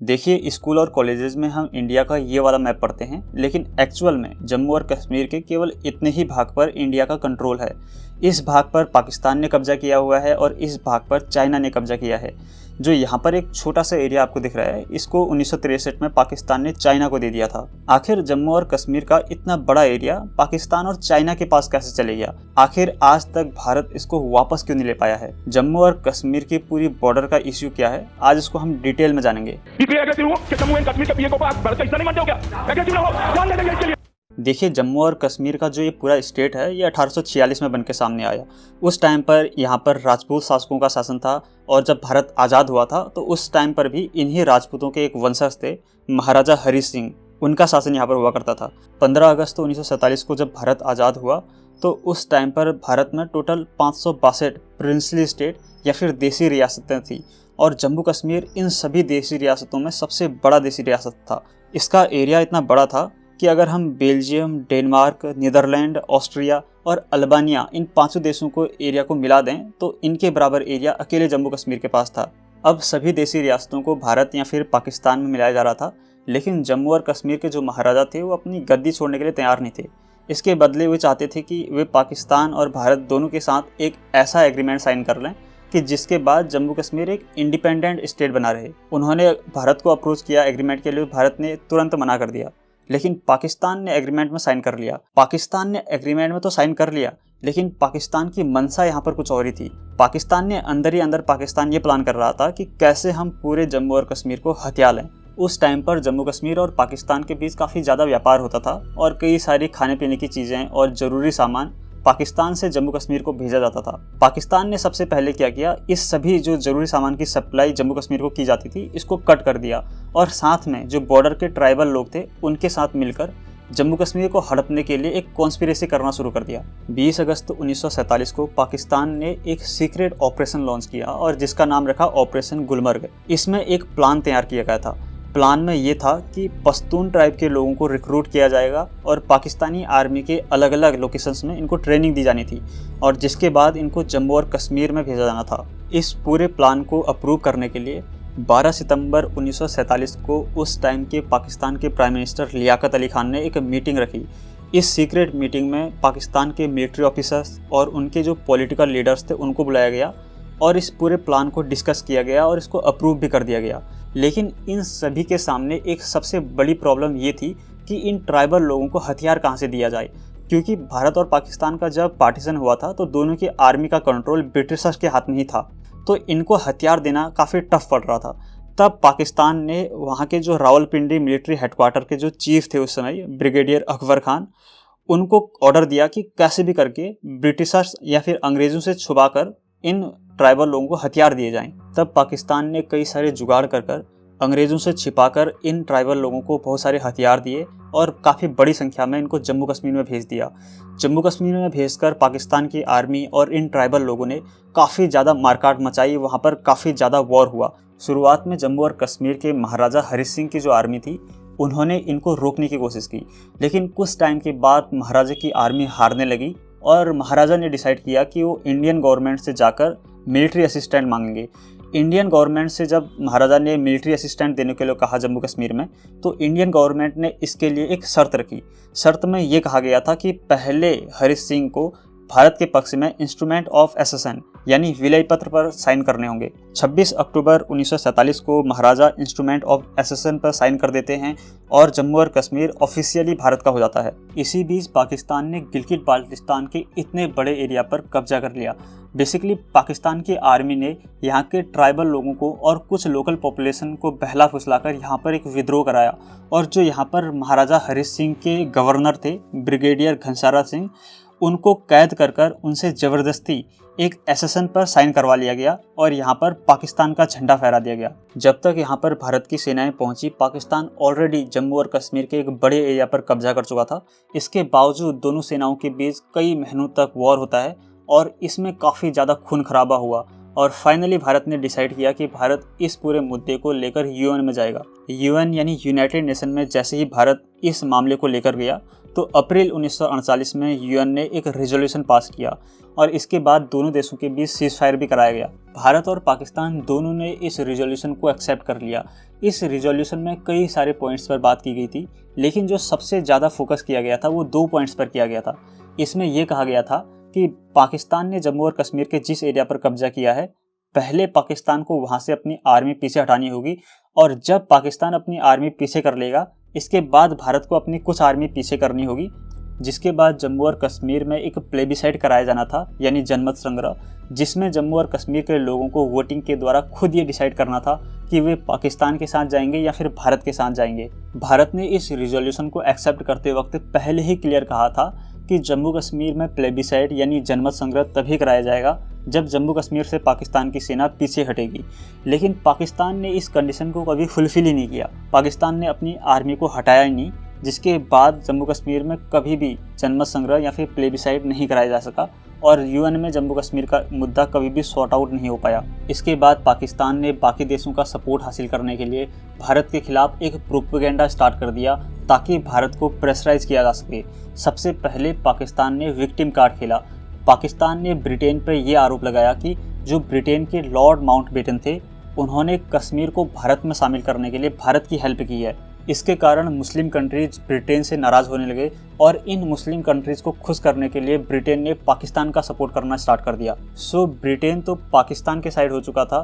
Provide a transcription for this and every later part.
देखिए, स्कूल और कॉलेजेस में हम इंडिया का ये वाला मैप पढ़ते हैं, लेकिन एक्चुअल में जम्मू और कश्मीर के केवल इतने ही भाग पर इंडिया का कंट्रोल है। इस भाग पर पाकिस्तान ने कब्जा किया हुआ है और इस भाग पर चाइना ने कब्जा किया है। जो यहाँ पर एक छोटा सा एरिया आपको दिख रहा है, इसको 1963 में पाकिस्तान ने चाइना को दे दिया था। आखिर जम्मू और कश्मीर का इतना बड़ा एरिया पाकिस्तान और चाइना के पास कैसे चले गया? आखिर आज तक भारत इसको वापस क्यों नहीं ले पाया है? जम्मू और कश्मीर की पूरी बॉर्डर का इश्यू क्या है, आज इसको हम डिटेल में जानेंगे। देखिए, जम्मू और कश्मीर का जो ये पूरा स्टेट है, ये 1846 में बनके सामने आया। उस टाइम पर यहाँ पर राजपूत शासकों का शासन था और जब भारत आज़ाद हुआ था तो उस टाइम पर भी इन्हीं राजपूतों के एक वंशज थे, महाराजा हरि सिंह, उनका शासन यहाँ पर हुआ करता था। 15 अगस्त 1947 को जब भारत आज़ाद हुआ तो उस टाइम पर भारत में टोटल 562 प्रिंसली स्टेट या फिर देसी रियासतें थी और जम्मू कश्मीर इन सभी देसी रियासतों में सबसे बड़ा देसी रियासत था। इसका एरिया इतना बड़ा था कि अगर हम बेल्जियम, डेनमार्क, नीदरलैंड, ऑस्ट्रिया और अल्बानिया इन पांचों देशों को एरिया को मिला दें तो इनके बराबर एरिया अकेले जम्मू कश्मीर के पास था। अब सभी देसी रियासतों को भारत या फिर पाकिस्तान में मिलाया जा रहा था, लेकिन जम्मू और कश्मीर के जो महाराजा थे वो अपनी गद्दी छोड़ने के लिए तैयार नहीं थे। इसके बदले वे चाहते थे कि वे पाकिस्तान और भारत दोनों के साथ एक ऐसा एग्रीमेंट साइन कर लें कि जिसके बाद जम्मू कश्मीर एक इंडिपेंडेंट स्टेट बना रहे। उन्होंने भारत को अप्रोच किया एग्रीमेंट के लिए, भारत ने तुरंत मना कर दिया, लेकिन पाकिस्तान ने एग्रीमेंट में साइन कर लिया। पाकिस्तान ने एग्रीमेंट में तो साइन कर लिया, लेकिन पाकिस्तान की मंशा यहाँ पर कुछ और ही थी। पाकिस्तान ने अंदर ही अंदर पाकिस्तान ये प्लान कर रहा था कि कैसे हम पूरे जम्मू और कश्मीर को हथिया लें। उस टाइम पर जम्मू कश्मीर और पाकिस्तान के बीच काफ़ी ज़्यादा व्यापार होता था और कई सारी खाने पीने की चीज़ें और ज़रूरी सामान पाकिस्तान से जम्मू कश्मीर को भेजा जाता था। पाकिस्तान ने सबसे पहले क्या किया, इस सभी जो जरूरी सामान की सप्लाई जम्मू कश्मीर को की जाती थी, इसको कट कर दिया और साथ में जो बॉर्डर के ट्राइबल लोग थे उनके साथ मिलकर जम्मू कश्मीर को हड़पने के लिए एक कॉन्स्पिरेसी करना शुरू कर दिया। 20 अगस्त 1947 को पाकिस्तान ने एक सीक्रेट ऑपरेशन लॉन्च किया और जिसका नाम रखा ऑपरेशन गुलमर्ग। इसमें एक प्लान तैयार किया गया था। प्लान में ये था कि पश्तून ट्राइब के लोगों को रिक्रूट किया जाएगा और पाकिस्तानी आर्मी के अलग अलग लोकेशंस में इनको ट्रेनिंग दी जानी थी और जिसके बाद इनको जम्मू और कश्मीर में भेजा जाना था। इस पूरे प्लान को अप्रूव करने के लिए 12 सितंबर 1947 को उस टाइम के पाकिस्तान के प्राइम मिनिस्टर लियाकत अली खान ने एक मीटिंग रखी। इस सीक्रेट मीटिंग में पाकिस्तान के मिलिट्री ऑफिसर्स और उनके जो पॉलिटिकल लीडर्स थे उनको बुलाया गया और इस पूरे प्लान को डिस्कस किया गया और इसको अप्रूव भी कर दिया गया। लेकिन इन सभी के सामने एक सबसे बड़ी प्रॉब्लम ये थी कि इन ट्राइबल लोगों को हथियार कहाँ से दिया जाए, क्योंकि भारत और पाकिस्तान का जब पार्टीशन हुआ था तो दोनों की आर्मी का कंट्रोल ब्रिटिशर्स के हाथ में ही था, तो इनको हथियार देना काफ़ी टफ पड़ रहा था। तब पाकिस्तान ने वहाँ के जो रावलपिंडी मिलिट्री हेडक्वार्टर के जो चीफ थे उस समय, ब्रिगेडियर अकबर खान, उनको ऑर्डर दिया कि कैसे भी करके ब्रिटिशर्स या फिर अंग्रेज़ों से छुपाकर इन ट्राइबल लोगों को हथियार दिए जाएं। तब पाकिस्तान ने कई सारे जुगाड़ कर अंग्रेज़ों से छिपाकर इन ट्राइबल लोगों को बहुत सारे हथियार दिए और काफ़ी बड़ी संख्या में इनको जम्मू कश्मीर में भेज दिया। जम्मू कश्मीर में भेजकर पाकिस्तान की आर्मी और इन ट्राइबल लोगों ने काफ़ी ज़्यादा मारकाट मचाई, वहाँ पर काफ़ी ज़्यादा वॉर हुआ। शुरुआत में जम्मू और कश्मीर के महाराजा हरि सिंह की जो आर्मी थी उन्होंने इनको रोकने की कोशिश की, लेकिन कुछ टाइम के बाद महाराजा की आर्मी हारने लगी और महाराजा ने डिसाइड किया कि वो इंडियन गवर्नमेंट से जाकर मिलिट्री असिस्टेंट मांगेंगे। इंडियन गवर्नमेंट से जब महाराजा ने मिलिट्री असिस्टेंट देने के लिए कहा जम्मू कश्मीर में, तो इंडियन गवर्नमेंट ने इसके लिए एक शर्त रखी। शर्त में ये कहा गया था कि पहले हरि सिंह को भारत के पक्ष में इंस्ट्रूमेंट ऑफ एसेसन यानी विलय पत्र पर साइन करने होंगे। 26 अक्टूबर 1947 को महाराजा इंस्ट्रूमेंट ऑफ एसेसन पर साइन कर देते हैं और जम्मू और कश्मीर ऑफिशियली भारत का हो जाता है। इसी बीच पाकिस्तान ने गिलगित बाल्टिस्तान के इतने बड़े एरिया पर कब्जा कर लिया। बेसिकली पाकिस्तान की आर्मी ने यहाँ के ट्राइबल लोगों को और कुछ लोकल पॉपुलेशन को बहला फुसलाकर यहाँ पर एक विद्रोह कराया और जो यहाँ पर महाराजा हरि सिंह के गवर्नर थे ब्रिगेडियर घनसारा सिंह, उनको कैद कर उनसे ज़बरदस्ती एक एसेसन पर साइन करवा लिया गया और यहाँ पर पाकिस्तान का झंडा फहरा दिया गया। जब तक यहाँ पर भारत की सेनाएं पहुंची, पाकिस्तान ऑलरेडी जम्मू और कश्मीर के एक बड़े एरिया पर कब्जा कर चुका था। इसके बावजूद दोनों सेनाओं के बीच कई महीनों तक वॉर होता है और इसमें काफ़ी ज़्यादा खून खराबा हुआ और फाइनली भारत ने डिसाइड किया कि भारत इस पूरे मुद्दे को लेकर यूएन में जाएगा। यूएन यानी यूनाइटेड नेशन में जैसे ही भारत इस मामले को लेकर गया तो अप्रैल 1948 में यूएन ने एक रेजोल्यूशन पास किया और इसके बाद दोनों देशों के बीच सीज फायर भी कराया गया। भारत और पाकिस्तान दोनों ने इस रेजोल्यूशन को एक्सेप्ट कर लिया। इस रेजोल्यूशन में कई सारे पॉइंट्स पर बात की गई थी, लेकिन जो सबसे ज़्यादा फोकस किया गया था वो 2 पॉइंट्स पर किया गया था। इसमें यह कहा गया था कि पाकिस्तान ने जम्मू और कश्मीर के जिस एरिया पर कब्जा किया है, पहले पाकिस्तान को वहाँ से अपनी आर्मी पीछे हटानी होगी और जब पाकिस्तान अपनी आर्मी पीछे कर लेगा, इसके बाद भारत को अपनी कुछ आर्मी पीछे करनी होगी, जिसके बाद जम्मू और कश्मीर में एक प्लेबिसाइड कराया जाना था यानी जनमत संग्रह, जिसमें जम्मू और कश्मीर के लोगों को वोटिंग के द्वारा खुद ये डिसाइड करना था कि वे पाकिस्तान के साथ जाएंगे या फिर भारत के साथ जाएंगे। भारत ने इस रिजोल्यूशन को एक्सेप्ट करते वक्त पहले ही क्लियर कहा था कि जम्मू कश्मीर में प्लेबिसाइड यानी जनमत संग्रह तभी कराया जाएगा जब जम्मू कश्मीर से पाकिस्तान की सेना पीछे हटेगी। लेकिन पाकिस्तान ने इस कंडीशन को कभी फुलफिल ही नहीं किया। पाकिस्तान ने अपनी आर्मी को हटाया ही नहीं, जिसके बाद जम्मू कश्मीर में कभी भी जनमत संग्रह या फिर प्लेबिसाइड नहीं कराया जा सका और यूएन में जम्मू कश्मीर का मुद्दा कभी भी सॉर्ट आउट नहीं हो पाया। इसके बाद पाकिस्तान ने बाकी देशों का सपोर्ट हासिल करने के लिए भारत के खिलाफ एक प्रोपेगेंडा स्टार्ट कर दिया ताकि भारत को प्रेशराइज किया जा सके। सबसे पहले पाकिस्तान ने विक्टिम कार्ड खेला। पाकिस्तान ने ब्रिटेन पर यह आरोप लगाया कि जो ब्रिटेन के लॉर्ड माउंटबेटन थे, उन्होंने कश्मीर को भारत में शामिल करने के लिए भारत की हेल्प की है। इसके कारण मुस्लिम कंट्रीज ब्रिटेन से नाराज़ होने लगे और इन मुस्लिम कंट्रीज को खुश करने के लिए ब्रिटेन ने पाकिस्तान का सपोर्ट करना स्टार्ट कर दिया। ब्रिटेन तो पाकिस्तान के साइड हो चुका था।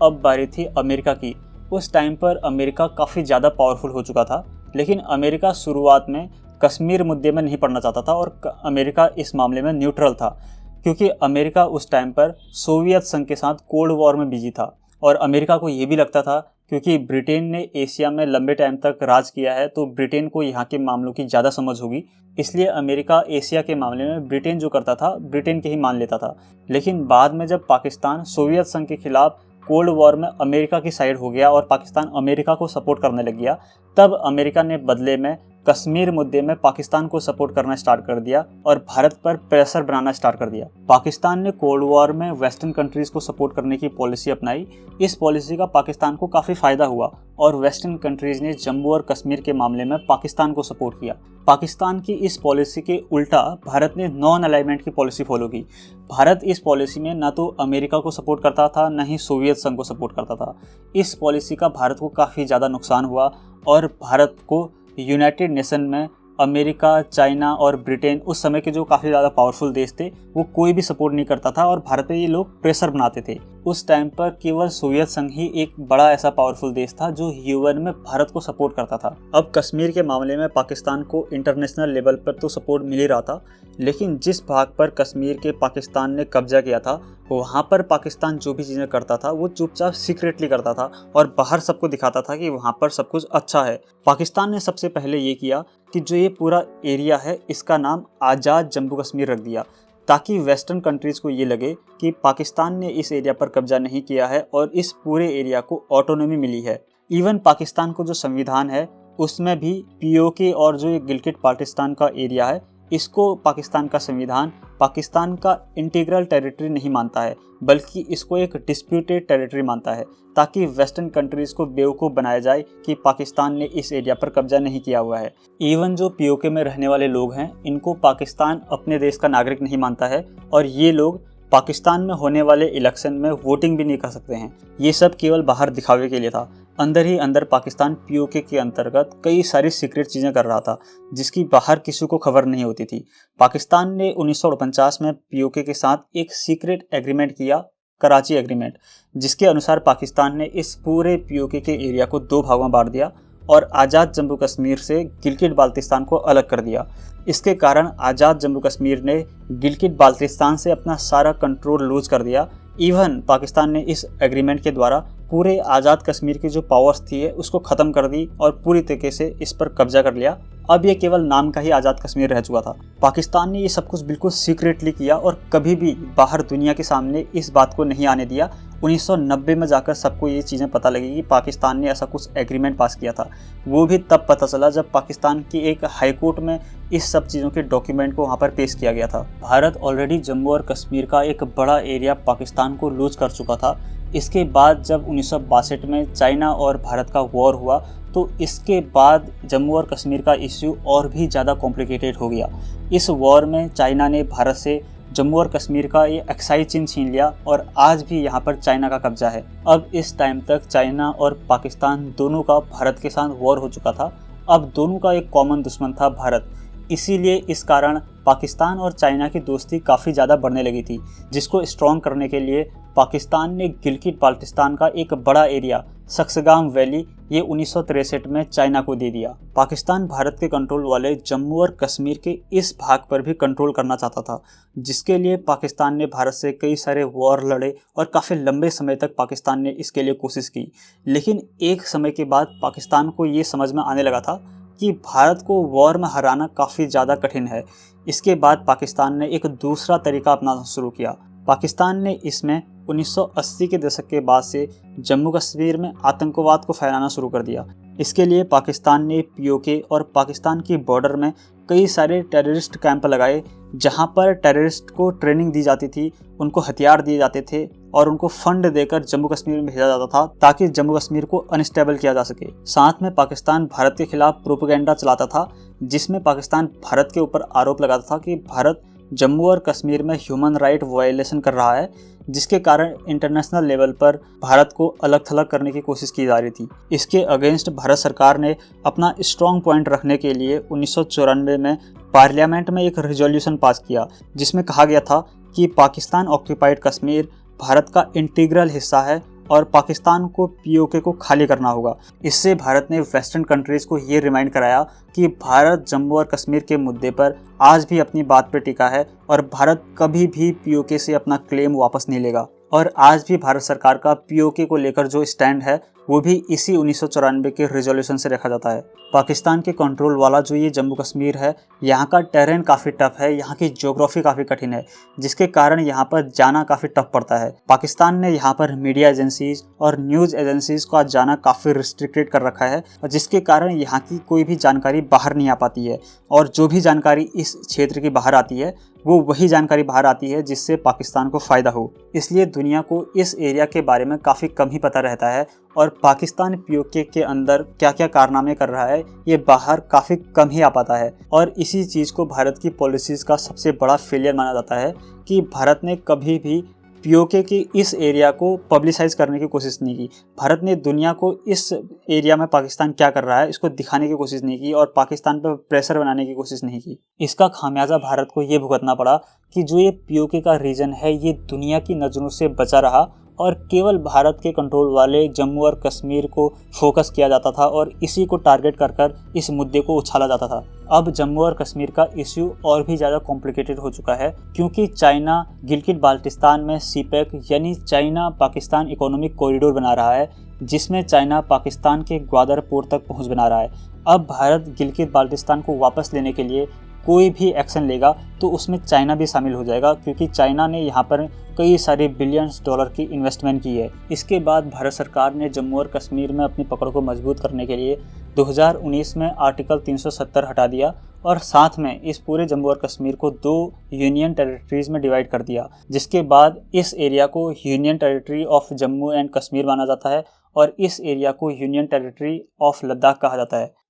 अब बारी थी अमेरिका की। उस टाइम पर अमेरिका काफ़ी ज़्यादा पावरफुल हो चुका था, लेकिन अमेरिका शुरुआत में कश्मीर मुद्दे में नहीं पड़ना चाहता था और अमेरिका इस मामले में न्यूट्रल था, क्योंकि अमेरिका उस टाइम पर सोवियत संघ के साथ कोल्ड वॉर में बिजी था और अमेरिका को ये भी लगता था क्योंकि ब्रिटेन ने एशिया में लंबे टाइम तक राज किया है तो ब्रिटेन को यहाँ के मामलों की ज़्यादा समझ होगी, इसलिए अमेरिका एशिया के मामले में ब्रिटेन जो करता था ब्रिटेन के ही मान लेता था। लेकिन बाद में जब पाकिस्तान सोवियत संघ के खिलाफ कोल्ड वॉर में अमेरिका की साइड हो गया और पाकिस्तान अमेरिका को सपोर्ट करने लग गया, तब अमेरिका ने बदले में कश्मीर मुद्दे में पाकिस्तान को सपोर्ट करना स्टार्ट कर दिया और भारत पर प्रेशर बनाना स्टार्ट कर दिया। पाकिस्तान ने कोल्ड वॉर में वेस्टर्न कंट्रीज को सपोर्ट करने की पॉलिसी अपनाई। इस पॉलिसी का पाकिस्तान को काफ़ी फायदा हुआ और वेस्टर्न कंट्रीज ने जम्मू और कश्मीर के मामले में पाकिस्तान को सपोर्ट किया। पाकिस्तान की इस पॉलिसी के उल्टा भारत ने नॉन अलाइनमेंट की पॉलिसी फॉलो की। भारत इस पॉलिसी में ना तो अमेरिका को सपोर्ट करता था, ना ही सोवियत संघ को सपोर्ट करता था। इस पॉलिसी का भारत को काफ़ी ज़्यादा नुकसान हुआ और भारत को यूनाइटेड नेशन में अमेरिका, चाइना और ब्रिटेन, उस समय के जो काफ़ी ज़्यादा पावरफुल देश थे, वो कोई भी सपोर्ट नहीं करता था और भारत पे ये लोग प्रेशर बनाते थे। उस टाइम पर केवल सोवियत संघ ही एक बड़ा ऐसा पावरफुल देश था जो यूएन में भारत को सपोर्ट करता था। अब कश्मीर के मामले में पाकिस्तान को इंटरनेशनल लेवल पर तो सपोर्ट मिल ही रहा था, लेकिन जिस भाग पर कश्मीर के पाकिस्तान ने कब्जा किया था वहाँ पर पाकिस्तान जो भी चीज़ें करता था वो चुपचाप सीक्रेटली करता था और बाहर सबको दिखाता था कि वहाँ पर सब कुछ अच्छा है। पाकिस्तान ने सबसे पहले ये किया कि जो ये पूरा एरिया है इसका नाम आज़ाद जम्मू कश्मीर रख दिया, ताकि वेस्टर्न कंट्रीज़ को ये लगे कि पाकिस्तान ने इस एरिया पर कब्जा नहीं किया है और इस पूरे एरिया को ऑटोनॉमी मिली है। इवन पाकिस्तान को जो संविधान है उसमें भी पीओके और जो ये गिलगित बाल्टिस्तान का एरिया है, इसको पाकिस्तान का संविधान पाकिस्तान का इंटीग्रल टेरिटरी नहीं मानता है, बल्कि इसको एक डिस्प्यूटेड टेरिटरी मानता है, ताकि वेस्टर्न कंट्रीज़ को बेवकूफ़ बनाया जाए कि पाकिस्तान ने इस एरिया पर कब्जा नहीं किया हुआ है। इवन जो पीओके में रहने वाले लोग हैं, इनको पाकिस्तान अपने देश का नागरिक नहीं मानता है और ये लोग पाकिस्तान में होने वाले इलेक्शन में वोटिंग भी नहीं कर सकते हैं। ये सब केवल बाहर दिखावे के लिए था। अंदर ही अंदर पाकिस्तान पीओके के अंतर्गत कई सारी सीक्रेट चीज़ें कर रहा था जिसकी बाहर किसी को खबर नहीं होती थी। पाकिस्तान ने 1949 में पीओके के साथ एक सीक्रेट एग्रीमेंट किया, कराची एग्रीमेंट, जिसके अनुसार पाकिस्तान ने इस पूरे पीओके के एरिया को 2 भागों में बांट दिया और आज़ाद जम्मू कश्मीर से गिलगित बाल्टिस्तान को अलग कर दिया। इसके कारण आज़ाद जम्मू कश्मीर ने गिलगित बाल्टिस्तान से अपना सारा कंट्रोल लूज कर दिया। इवन पाकिस्तान ने इस एग्रीमेंट के द्वारा पूरे आज़ाद कश्मीर की जो पावर्स थी उसको ख़त्म कर दी और पूरी तरीके से इस पर कब्जा कर लिया। अब ये केवल नाम का ही आज़ाद कश्मीर रह चुका था। पाकिस्तान ने ये सब कुछ बिल्कुल सीक्रेटली किया और कभी भी बाहर दुनिया के सामने इस बात को नहीं आने दिया। 1990 में जाकर सबको ये चीज़ें पता लगी कि पाकिस्तान ने ऐसा कुछ एग्रीमेंट पास किया था। वो भी तब पता चला जब पाकिस्तान की एक हाई कोर्ट में इस सब चीज़ों के डॉक्यूमेंट को वहाँ पर पेश किया गया था। भारत ऑलरेडी जम्मू और कश्मीर का एक बड़ा एरिया पाकिस्तान को लूज कर चुका था। इसके बाद जब 1962 में चाइना और भारत का वॉर हुआ तो इसके बाद जम्मू और कश्मीर का इश्यू और भी ज़्यादा कॉम्प्लिकेटेड हो गया। इस वॉर में चाइना ने भारत से जम्मू और कश्मीर का ये एक्साइज चिन्ह छीन लिया और आज भी यहाँ पर चाइना का कब्जा है। अब इस टाइम तक चाइना और पाकिस्तान दोनों का भारत के साथ वॉर हो चुका था। अब दोनों का एक कॉमन दुश्मन था भारत। इसीलिए इस कारण पाकिस्तान और चाइना की दोस्ती काफ़ी ज़्यादा बढ़ने लगी थी, जिसको स्ट्रॉन्ग करने के लिए पाकिस्तान ने गिलगित बाल्टिस्तान का एक बड़ा एरिया सक्सगाम वैली ये 1963 में चाइना को दे दिया। पाकिस्तान भारत के कंट्रोल वाले जम्मू और कश्मीर के इस भाग पर भी कंट्रोल करना चाहता था, जिसके लिए पाकिस्तान ने भारत से कई सारे वॉर लड़े और काफ़ी लंबे समय तक पाकिस्तान ने इसके लिए कोशिश की। लेकिन एक समय के बाद पाकिस्तान को ये समझ में आने लगा था कि भारत को वॉर में हराना काफ़ी ज़्यादा कठिन है। इसके बाद पाकिस्तान ने एक दूसरा तरीका अपनाना शुरू किया। पाकिस्तान ने इसमें 1980 के दशक के बाद से जम्मू कश्मीर में आतंकवाद को फैलाना शुरू कर दिया। इसके लिए पाकिस्तान ने पीओके और पाकिस्तान की बॉर्डर में कई सारे टेररिस्ट कैंप लगाए, जहां पर टेररिस्ट को ट्रेनिंग दी जाती थी, उनको हथियार दिए जाते थे और उनको फंड देकर जम्मू कश्मीर में भेजा जाता था ताकि जम्मू कश्मीर को अनस्टेबल किया जा सके। साथ में पाकिस्तान भारत के खिलाफ प्रोपेगेंडा चलाता था, जिसमें पाकिस्तान भारत के ऊपर आरोप लगाता था कि भारत जम्मू और कश्मीर में ह्यूमन राइट वायलेशन कर रहा है, जिसके कारण इंटरनेशनल लेवल पर भारत को अलग थलग करने की कोशिश की जा रही थी। इसके अगेंस्ट भारत सरकार ने अपना स्ट्रॉन्ग पॉइंट रखने के लिए 1994 में पार्लियामेंट में एक रेजोल्यूशन पास किया, जिसमें कहा गया था कि पाकिस्तान ऑक्यूपाइड कश्मीर भारत का इंटीग्रल हिस्सा है और पाकिस्तान को पीओके को खाली करना होगा। इससे भारत ने वेस्टर्न कंट्रीज़ को ये रिमाइंड कराया कि भारत जम्मू और कश्मीर के मुद्दे पर आज भी अपनी बात पर टिका है और भारत कभी भी पीओके से अपना क्लेम वापस नहीं लेगा। और आज भी भारत सरकार का पीओके को लेकर जो स्टैंड है वो भी इसी 1994 के रेजोल्यूशन से रखा जाता है। पाकिस्तान के कंट्रोल वाला जो ये जम्मू कश्मीर है, यहाँ का टेरेन काफ़ी टफ है, यहाँ की ज्योग्राफी काफ़ी कठिन है, जिसके कारण यहाँ पर जाना काफ़ी टफ पड़ता है। पाकिस्तान ने यहाँ पर मीडिया एजेंसीज और न्यूज़ एजेंसीज का जाना काफ़ी रिस्ट्रिक्टेड कर रखा है, और जिसके कारण यहाँ की कोई भी जानकारी बाहर नहीं आ पाती है, और जो भी जानकारी इस क्षेत्र की बाहर आती है वो वही जानकारी बाहर आती है जिससे पाकिस्तान को फ़ायदा हो। इसलिए दुनिया को इस एरिया के बारे में काफ़ी कम ही पता रहता है और पाकिस्तान पीओके के अंदर क्या क्या कारनामे कर रहा है ये बाहर काफ़ी कम ही आ पाता है। और इसी चीज़ को भारत की पॉलिसीज़ का सबसे बड़ा फेलियर माना जाता है कि भारत ने कभी भी पीओके की इस एरिया को पब्लिसाइज करने की कोशिश नहीं की। भारत ने दुनिया को इस एरिया में पाकिस्तान क्या कर रहा है इसको दिखाने की कोशिश नहीं की और पाकिस्तान पर प्रेशर बनाने की कोशिश नहीं की। इसका खामियाजा भारत को ये भुगतना पड़ा कि जो ये पीओके का रीजन है ये दुनिया की नज़रों से बचा रहा और केवल भारत के कंट्रोल वाले जम्मू और कश्मीर को फोकस किया जाता था और इसी को टारगेट कर कर इस मुद्दे को उछाला जाता था। अब जम्मू और कश्मीर का इश्यू और भी ज़्यादा कॉम्प्लिकेटेड हो चुका है, क्योंकि चाइना गिलगित बाल्टिस्तान में सीपेक यानी चाइना पाकिस्तान इकोनॉमिक कॉरिडोर बना रहा है, जिसमें चाइना पाकिस्तान के ग्वादर पोर्ट तक पहुँच बना रहा है। अब भारत गिलगित बाल्टिस्तान को वापस लेने के लिए कोई भी एक्शन लेगा तो उसमें चाइना भी शामिल हो जाएगा, क्योंकि चाइना ने यहाँ पर कई सारे बिलियंस डॉलर की इन्वेस्टमेंट की है। इसके बाद भारत सरकार ने जम्मू और कश्मीर में अपनी पकड़ को मजबूत करने के लिए 2019 में आर्टिकल 370 हटा दिया और साथ में इस पूरे जम्मू और कश्मीर को 2 यूनियन टेरिटरीज़ में डिवाइड कर दिया, जिसके बाद इस एरिया को union territory of Jammu and Kashmir माना जाता है और इस एरिया को यूनियन टेरिटरी ऑफ लद्दाख कहा जाता है।